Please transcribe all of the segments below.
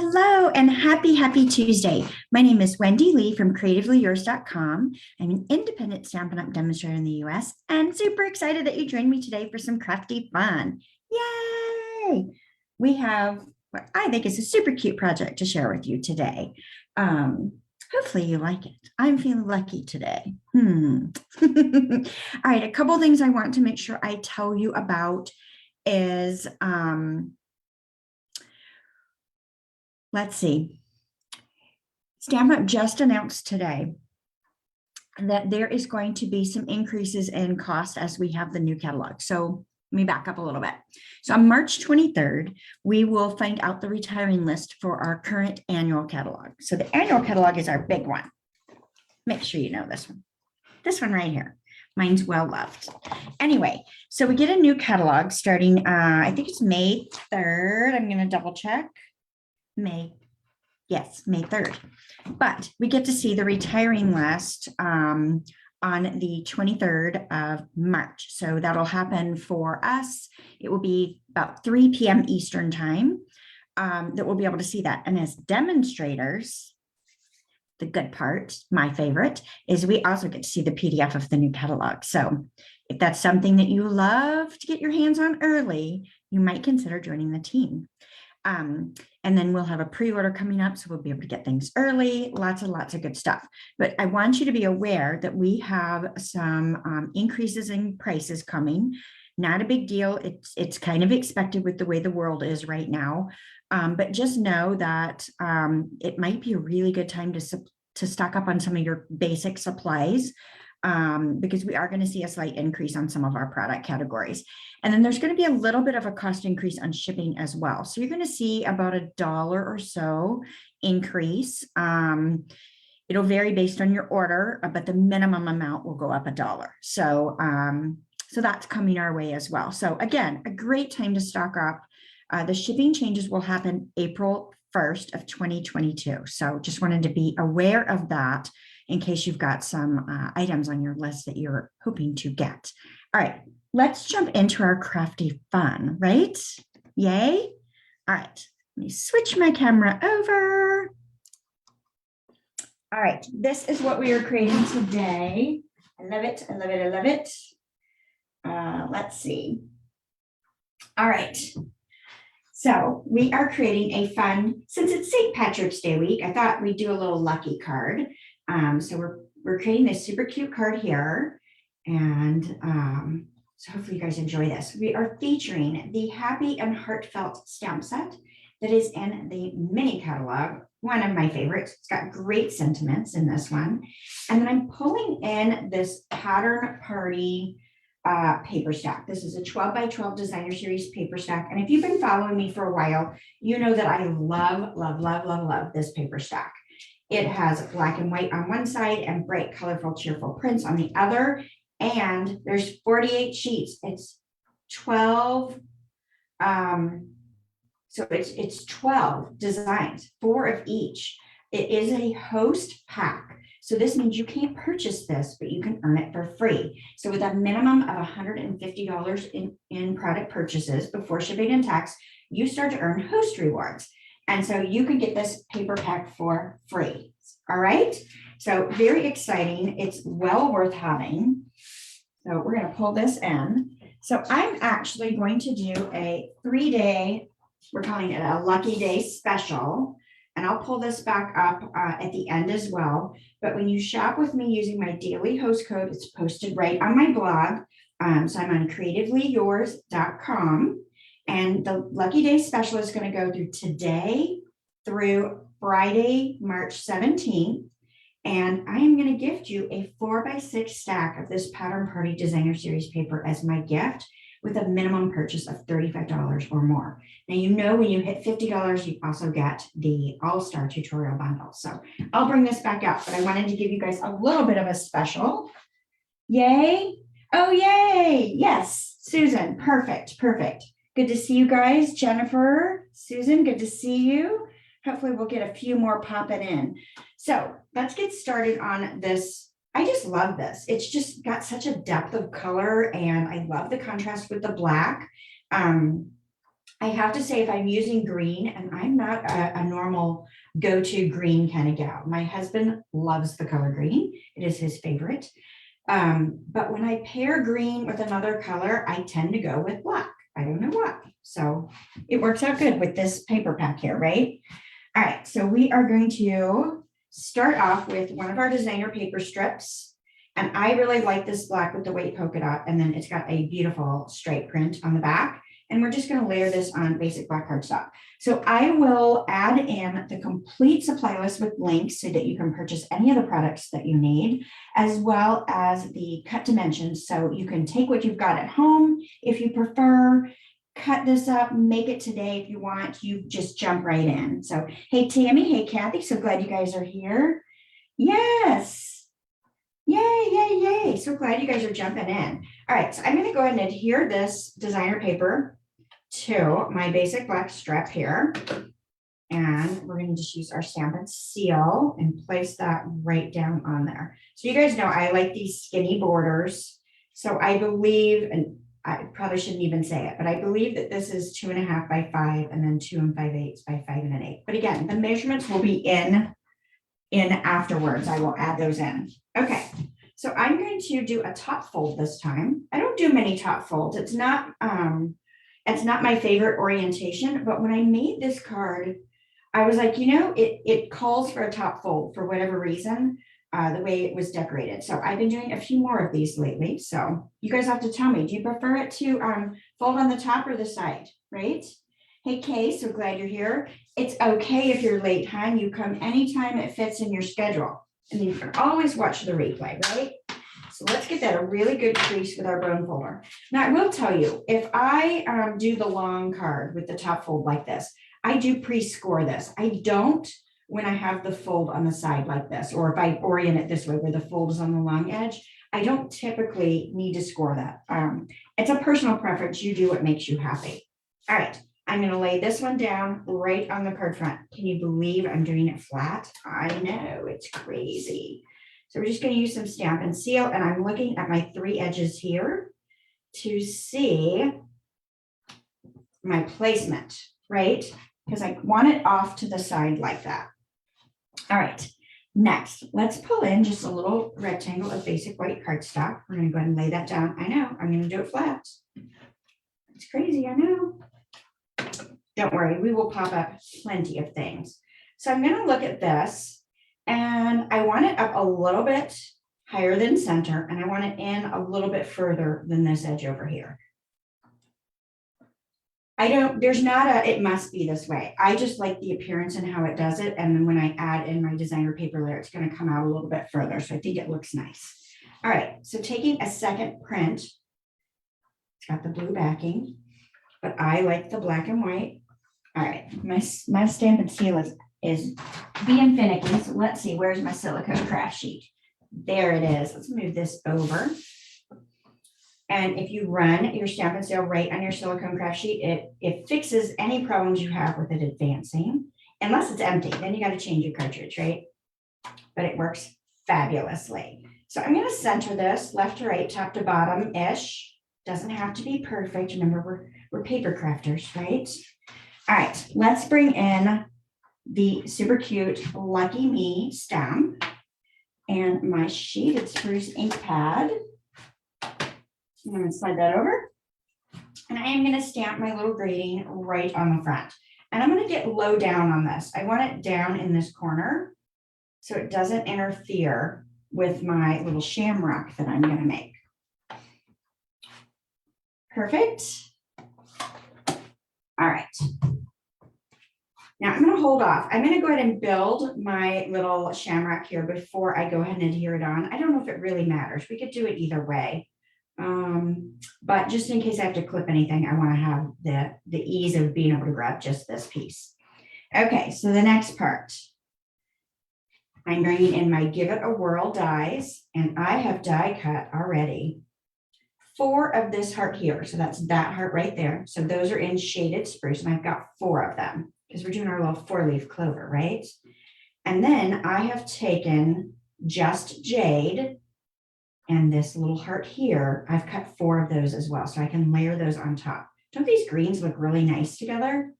Hello and happy Tuesday. My name is Wendy Lee from CreativeLeeYours.com. I'm an independent Stampin' Up! Demonstrator in the US and super excited that you joined me today for some crafty fun. Yay! We have what I think is a super cute project to share with you today. Hopefully you like it. I'm feeling lucky today. All right, a couple things I want to make sure I tell you about is let's see. Stampin' Up! Just announced today that there is going to be some increases in cost as we have the new catalog. So let me back up a little bit. So on March 23rd, we will find out the retiring list for our current annual catalog. So the annual catalog is our big one. Make sure you know this one. This one right here. Mine's well loved. Anyway, so we get a new catalog starting, I think it's May 3rd. I'm going to double check. May 3rd. But we get to see the retiring list on the 23rd of March. So that'll happen for us. It will be about 3 p.m. Eastern time that we'll be able to see that. And as demonstrators, the good part, my favorite, is we also get to see the PDF of the new catalog. So if that's something that you love to get your hands on early, you might consider joining the team. And then we'll have a pre-order coming up, so we'll be able to get things early, lots and lots of good stuff. But I want you to be aware that we have some increases in prices coming. Not a big deal. It's kind of expected with the way the world is right now. But just know that it might be a really good time to stock up on some of your basic supplies. Because we are going to see a slight increase on some of our product categories. And then there's going to be a little bit of a cost increase on shipping as well. So you're going to see about $1 or so increase. It'll vary based on your order, but the minimum amount will go up $1. So, so that's coming our way as well. So again, a great time to stock up. The shipping changes will happen April 1st of 2022. So just wanted to be aware of that in case you've got some items on your list that you're hoping to get. All right, let's jump into our crafty fun, right? Yay. All right, let me switch my camera over. All right, this is what we are creating today. I love it, I love it, I love it. Let's see. All right. So we are creating a fun, since it's St. Patrick's Day week, I thought we'd do a little lucky card. So we're creating this super cute card here. And so hopefully you guys enjoy this. We are featuring the Happy and Heartfelt stamp set that is in the mini catalog, one of my favorites. It's got great sentiments in this one. And then I'm pulling in this Pattern Party paper stack. This is a 12 by 12 designer series paper stack. And if you've been following me for a while, you know that I love this paper stack. It has black and white on one side and bright, colorful, cheerful prints on the other. And there's 48 sheets. It's 12. So it's 12 designs, 4 of each. It is a host pack. So this means you can't purchase this, but you can earn it for free. So with a minimum of $150 in product purchases before shipping and tax, you start to earn host rewards. And so you can get this paper pack for free. All right. So very exciting. It's well worth having. So we're going to pull this in. So I'm actually going to do a 3-day, we're calling it a lucky day special. And I'll pull this back up at the end as well. But when you shop with me using my daily host code, it's posted right on my blog. So I'm on CreativeLeeYours.com. And the Lucky Day special is going to go through today through Friday, March 17th. And I am going to gift you a 4x6 stack of this Pattern Party Designer Series paper as my gift with a minimum purchase of $35 or more. Now, you know, when you hit $50, you also get the All-Star Tutorial Bundle. So I'll bring this back up, but I wanted to give you guys a little bit of a special. Yay. Oh, yay. Yes, Susan. Perfect. Good to see you guys. Jennifer, Susan, good to see you. Hopefully we'll get a few more popping in. So let's get started on this. I just love this. It's just got such a depth of color and I love the contrast with the black. I have to say, if I'm using green, and I'm not a normal go-to green kind of gal. My husband loves the color green. It is his favorite. But when I pair green with another color, I tend to go with black. I don't know why. So it works out good with this paper pack here, right? All right, so we are going to start off with one of our designer paper strips. And I really like this black with the white polka dot. And then it's got a beautiful stripe print on the back. And we're just going to layer this on basic black cardstock. So I will add in the complete supply list with links so that you can purchase any of the products that you need, as well as the cut dimensions. So you can take what you've got at home if you prefer, cut this up, make it today if you want, you just jump right in. So, hey, Tammy, hey, Kathy, so glad you guys are here. Yes. Yay, yay, yay. So glad you guys are jumping in. All right, so I'm going to go ahead and adhere this designer paper to my basic black strip here. And we're going to just use our Stampin' Seal and place that right down on there. So you guys know I like these skinny borders. So I believe, and I probably shouldn't even say it, but I believe that this is 2.5 by 5 and then 2 5/8 by 5 1/8. But again, the measurements will be in afterwards. I will add those in. Okay. So I'm going to do a top fold this time. I don't do many top folds. It's not my favorite orientation, but when I made this card, I was like, it calls for a top fold for whatever reason, the way it was decorated. So I've been doing a few more of these lately. So you guys have to tell me, do you prefer it to fold on the top or the side, right? Hey, Kay, so glad you're here. It's okay if you're late, hon. You come anytime it fits in your schedule. And you can always watch the replay, right? So let's get that a really good crease with our bone folder. Now, I will tell you, if I do the long card with the top fold like this, I do pre-score this. I don't when I have the fold on the side like this, or if I orient it this way where the fold is on the long edge, I don't typically need to score that. It's a personal preference. You do what makes you happy. All right. I'm going to lay this one down right on the card front. Can you believe I'm doing it flat? I know, it's crazy. So we're just going to use some Stampin' Seal, and I'm looking at my 3 edges here to see my placement, right? Because I want it off to the side like that. All right, next, let's pull in just a little rectangle of basic white cardstock. We're going to go ahead and lay that down. I know, I'm going to do it flat. It's crazy, I know. Don't worry, we will pop up plenty of things. So I'm going to look at this, and I want it up a little bit higher than center, and I want it in a little bit further than this edge over here. There's not a, it must be this way. I just like the appearance and how it does it. And then when I add in my designer paper layer, it's going to come out a little bit further. So I think it looks nice. All right, so taking a second print, it's got the blue backing, but I like the black and white. All right, my Stampin' Seal is being finicky. So let's see, where's my silicone craft sheet? There it is. Let's move this over. And if you run your Stampin' Seal right on your silicone craft sheet, it fixes any problems you have with it advancing, unless it's empty. Then you got to change your cartridge, right? But it works fabulously. So I'm going to center this left to right, top to bottom-ish. Doesn't have to be perfect. Remember, we're paper crafters, right? All right, let's bring in the super cute Lucky Me stamp and my shaded spruce ink pad. I'm going to slide that over. And I am going to stamp my little grading right on the front. And I'm going to get low down on this. I want it down in this corner so it doesn't interfere with my little shamrock that I'm going to make. Perfect. All right. Now I'm going to hold off. I'm going to go ahead and build my little shamrock here before I go ahead and adhere it on. I don't know if it really matters. We could do it either way. But just in case I have to clip anything, I want to have the ease of being able to grab just this piece. Okay, so the next part. I'm bringing in my Give It a Whirl dies, and I have die cut already 4 of this heart here. So that's that heart right there. So those are in shaded spruce, and I've got 4 of them because we're doing our little 4-leaf clover, right? And then I have taken just Jade and this little heart here. I've cut 4 of those as well, so I can layer those on top. Don't these greens look really nice together?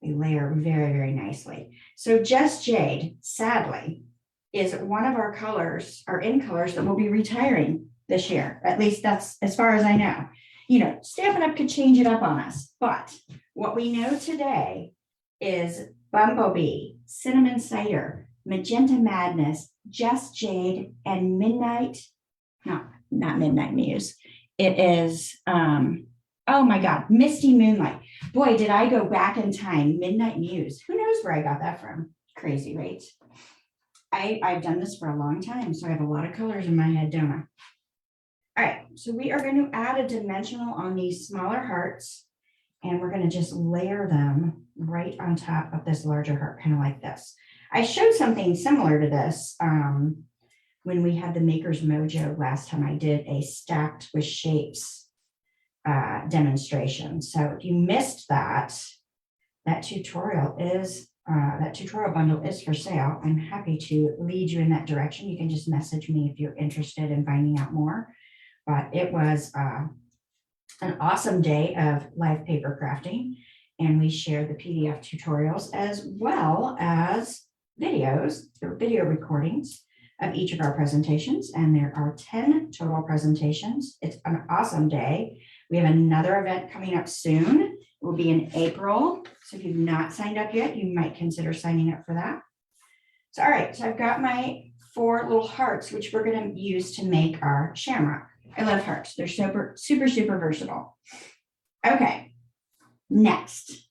They layer very, very nicely. So Just Jade, sadly, is one of our colors, our in colors that will be retiring this year. At least that's as far as I know. You know, Stampin' Up! Could change it up on us, but what we know today is Bumblebee, Cinnamon Cider, Magenta Madness, Just Jade, and Midnight, not Midnight Muse. It is, oh my God, Misty Moonlight. Boy, did I go back in time. Midnight Muse. Who knows where I got that from? Crazy, right? I've done this for a long time, so I have a lot of colors in my head, don't I? All right, so we are going to add a dimensional on these smaller hearts, and we're going to just layer them right on top of this larger heart, kind of like this. I showed something similar to this when we had the Maker's Mojo last time. I did a stacked with shapes demonstration. So if you missed that, that tutorial bundle is for sale. I'm happy to lead you in that direction. You can just message me if you're interested in finding out more. But it was an awesome day of live paper crafting, and we shared the PDF tutorials as well as videos, or video recordings of each of our presentations, and there are 10 total presentations. It's an awesome day. We have another event coming up soon. It will be in April, so if you've not signed up yet, you might consider signing up for that. So, all right, so I've got my 4 little hearts, which we're going to use to make our shamrock. I love hearts. They're super versatile. Okay, next,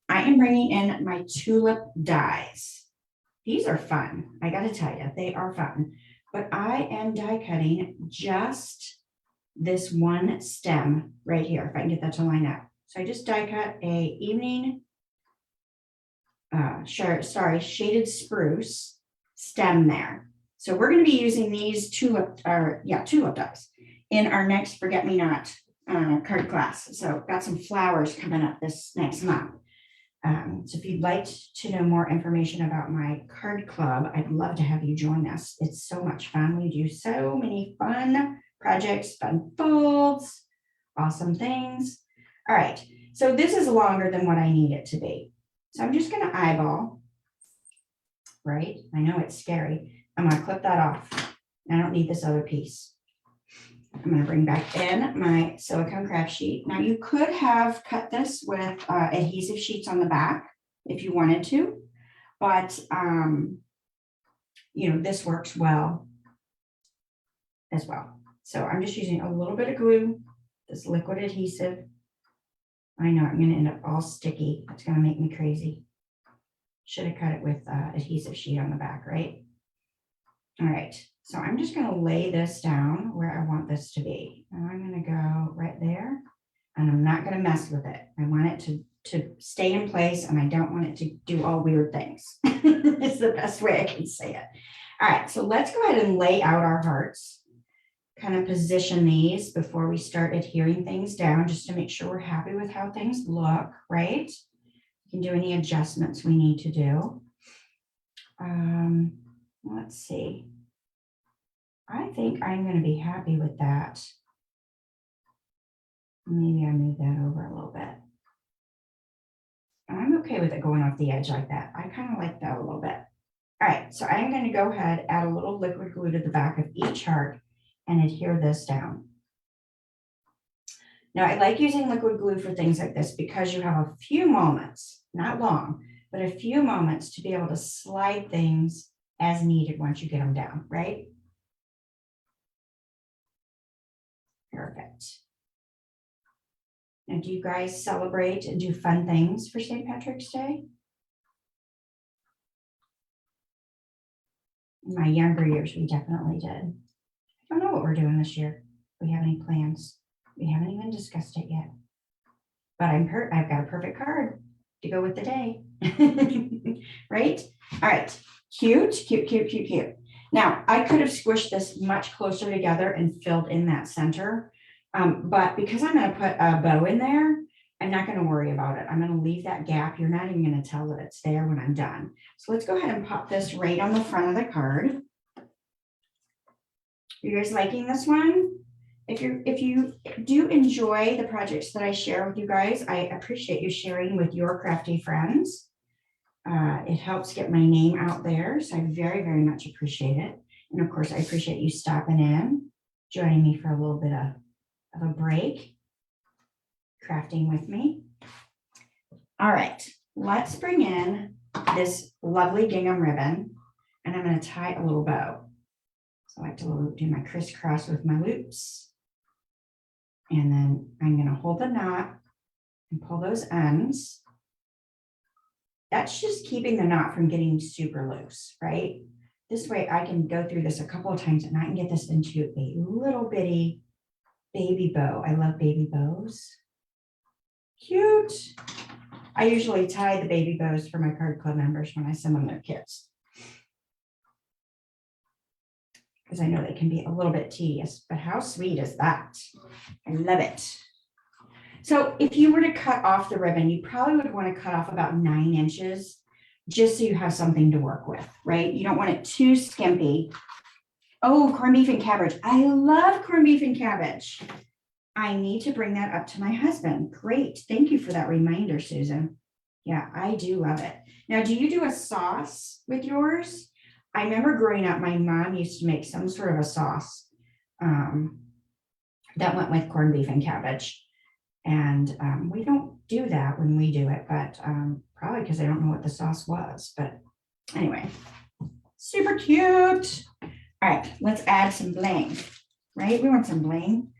I am bringing in my Tulip Dyes. These are fun. I got to tell you, they are fun. But I am die cutting just this one stem right here, if I can get that to line up. So I just die cut a evening, shaded spruce stem there. So we're going to be using these tulip dyes in our next Forget-Me-Not card class. So got some flowers coming up this next month. So if you'd like to know more information about my card club, I'd love to have you join us. It's so much fun. We do so many fun projects, fun folds, awesome things. All right, so this is longer than what I need it to be. So I'm just going to eyeball, right? I know it's scary. I'm going to clip that off. I don't need this other piece. I'm going to bring back in my silicone craft sheet. Now you could have cut this with adhesive sheets on the back if you wanted to, but you know, this works well as well. So I'm just using a little bit of glue, this liquid adhesive. I know I'm going to end up all sticky. It's going to make me crazy. Should have cut it with adhesive sheet on the back, right? All right. So I'm just going to lay this down where I want this to be. And I'm going to go right there, and I'm not going to mess with it. I want it to stay in place, and I don't want it to do all weird things. It's the best way I can say it. All right, so let's go ahead and lay out our hearts, kind of position these before we start adhering things down, just to make sure we're happy with how things look, right? We can do any adjustments we need to do. Let's see. I think I'm going to be happy with that. Maybe I move that over a little bit. I'm okay with it going off the edge like that. I kind of like that a little bit. All right, so I'm going to go ahead, add a little liquid glue to the back of each heart and adhere this down. Now, I like using liquid glue for things like this because you have a few moments, not long, but a few moments to be able to slide things as needed once you get them down, right? Perfect. Now, do you guys celebrate and do fun things for St. Patrick's Day? In my younger years, we definitely did. I don't know what we're doing this year. Do we have any plans? We haven't even discussed it yet. But I've got a perfect card to go with the day. Right? All right. Cute, cute, cute, cute, cute. Now, I could have squished this much closer together and filled in that center, but because I'm going to put a bow in there, I'm not going to worry about it. I'm going to leave that gap. You're not even going to tell that it's there when I'm done. So let's go ahead and pop this right on the front of the card. You guys liking this one? if you do enjoy the projects that I share with you guys, I appreciate you sharing with your crafty friends. It helps get my name out there, so I very, very much appreciate it. And of course, I appreciate you stopping in, joining me for a little bit of a break, crafting with me. All right, let's bring in this lovely gingham ribbon, and I'm going to tie a little bow. So I like to do my crisscross with my loops. And then I'm going to hold the knot and pull those ends. That's just keeping the knot from getting super loose, right? This way I can go through this a couple of times and I can get this into a little bitty baby bow. I love baby bows. Cute. I usually tie the baby bows for my card club members when I send them their kits, because I know they can be a little bit tedious, but how sweet is that? I love it. So if you were to cut off the ribbon, you probably would want to cut off about 9 inches, just so you have something to work with, right? You don't want it too skimpy. Oh, corned beef and cabbage. I love corned beef and cabbage. I need to bring that up to my husband. Great. Thank you for that reminder, Susan. Yeah, I do love it. Now, do you do a sauce with yours? I remember growing up, my mom used to make some sort of a sauce that went with corned beef and cabbage. And we don't do that when we do it, but probably because I don't know what the sauce was. But anyway, super cute. All right, let's add some bling, right? We want some bling.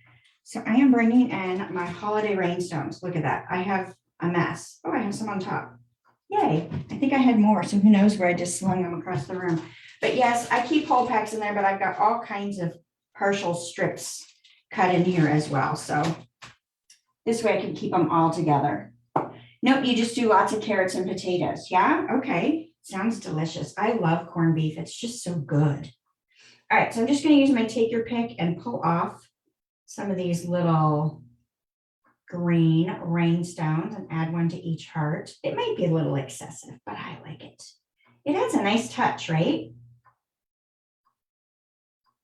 So I am bringing in my holiday rhinestones. Look at that. I have a mess. Oh, I have some on top. Yay. I think I had more, so who knows where I just slung them across the room. But yes, I keep whole packs in there, but I've got all kinds of partial strips cut in here as well. So this way I can keep them all together. Nope, you just do lots of carrots and potatoes. Yeah, okay. Sounds delicious. I love corned beef. It's just so good. All right, so I'm just going to use my take your pick and pull off some of these little green rhinestones and add one to each heart. It might be a little excessive, but I like it. It adds a nice touch, right?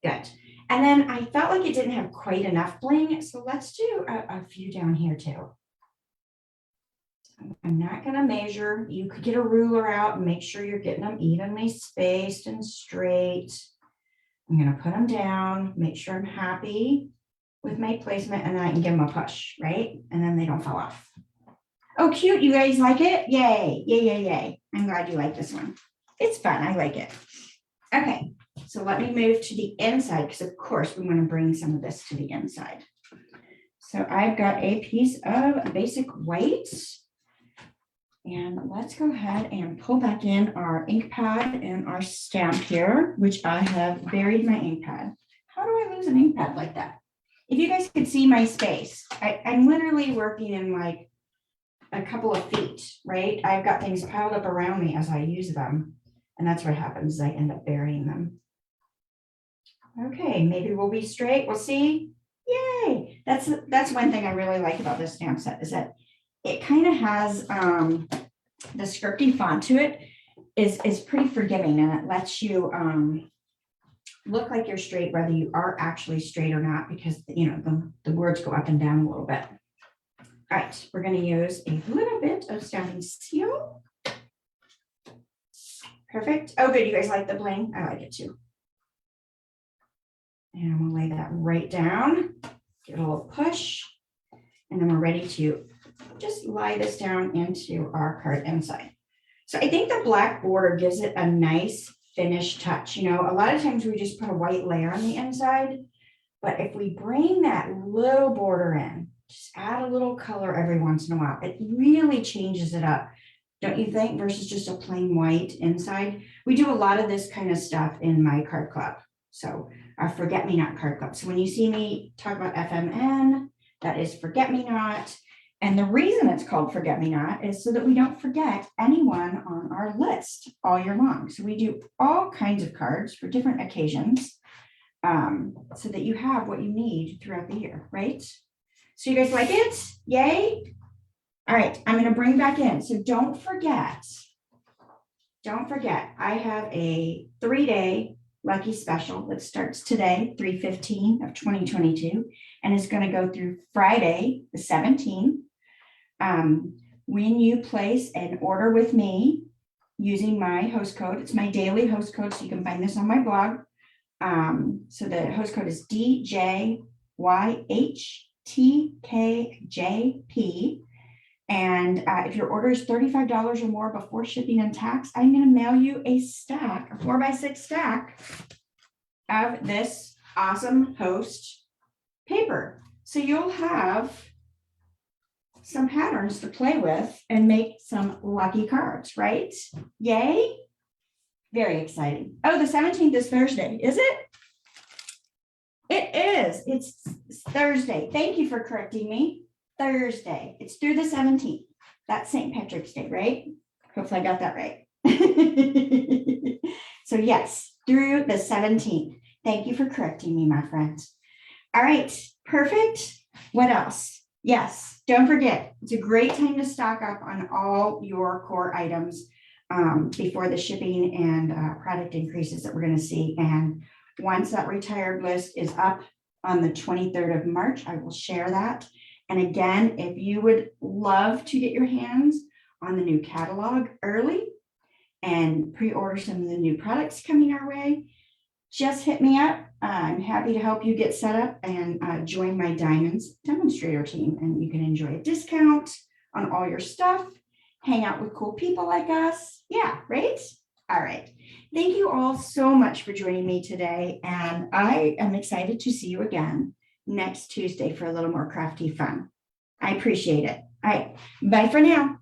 Good. And then I felt like it didn't have quite enough bling, so let's do a few down here too. I'm not going to measure. You could get a ruler out and make sure you're getting them evenly spaced and straight. I'm going to put them down, make sure I'm happy with my placement, and then I can give them a push, right? And then they don't fall off. Oh, cute. You guys like it? Yay. Yay, yay, yay. I'm glad you like this one. It's fun. I like it. Okay. So let me move to the inside, because of course we want to bring some of this to the inside. So I've got a piece of basic white, and let's go ahead and pull back in our ink pad and our stamp here, which I have buried my ink pad. How do I lose an ink pad like that? If you guys could see my space, I'm literally working in like a couple of feet, right? I've got things piled up around me as I use them, and that's what happens is I end up burying them. Okay, maybe we'll be straight. We'll see. Yay! That's one thing I really like about this stamp set, is that it kind of has the scripty font to it is pretty forgiving, and it lets you look like you're straight, whether you are actually straight or not, because you know the words go up and down a little bit. All right, we're going to use a little bit of stamping seal. Perfect. Oh, good. You guys like the bling? I like it too. And I'm going to lay that right down, give it a little push, and then we're ready to just lie this down into our card inside. So I think the black border gives it a nice finished touch. You know, a lot of times we just put a white layer on the inside, but if we bring that little border in, just add a little color every once in a while, it really changes it up, don't you think, versus just a plain white inside. We do a lot of this kind of stuff in my card club. So our Forget-Me-Not card club. So when you see me talk about FMN, that is Forget-Me-Not. And the reason it's called Forget-Me-Not is so that we don't forget anyone on our list all year long. So we do all kinds of cards for different occasions, so that you have what you need throughout the year, right? So you guys like it? Yay. All right, I'm going to bring back in. So don't forget, I have a 3-day lucky special that starts today, 3/15 of 2022, and is going to go through Friday, the 17th. When you place an order with me using my host code, it's my daily host code, so you can find this on my blog. So the host code is DJYHTKJP. And if your order is $35 or more before shipping and tax, I'm going to mail you a stack, a 4x6 stack of this awesome host paper. So you'll have some patterns to play with and make some lucky cards, right? Yay. Very exciting. Oh, the 17th is Thursday, is it? It is. It's Thursday. Thank you for correcting me. Thursday. It's through the 17th. That's St. Patrick's Day, right? Hopefully I got that right. So yes, through the 17th. Thank you for correcting me, my friends. All right, perfect. What else? Yes, don't forget, it's a great time to stock up on all your core items before the shipping and product increases that we're going to see. And once that retired list is up on the 23rd of March, I will share that. And again, if you would love to get your hands on the new catalog early and pre-order some of the new products coming our way, just hit me up. I'm happy to help you get set up and join my Diamonds demonstrator team. And you can enjoy a discount on all your stuff, hang out with cool people like us. Yeah, right? All right. Thank you all so much for joining me today. And I am excited to see you again next Tuesday for a little more crafty fun. I appreciate it. All right. Bye for now.